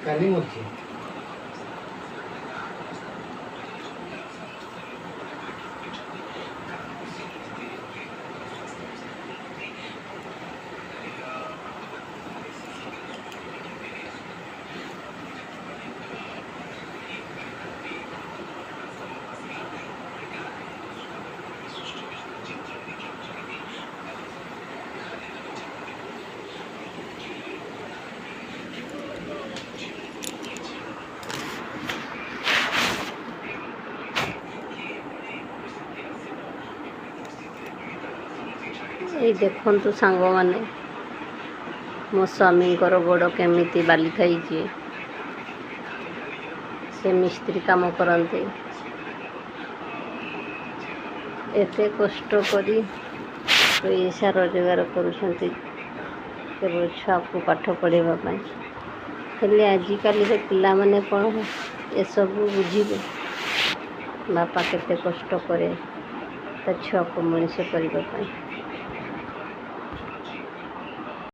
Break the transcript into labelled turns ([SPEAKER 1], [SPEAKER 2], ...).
[SPEAKER 1] Scanning ଅଛି।
[SPEAKER 2] ये देखु सांग मैंने मो स्वामी गोड़ केमिति बाली खाई से मिस्त्री काम करते एते कष्ट करी पैसा रोजगार करुँच केवल छुआ को पाठ पढ़ाई हेले आजिकल पिला माने कौन ये सब बुझे बापा केते कष्ट करे ता छुआ को मनीष करने।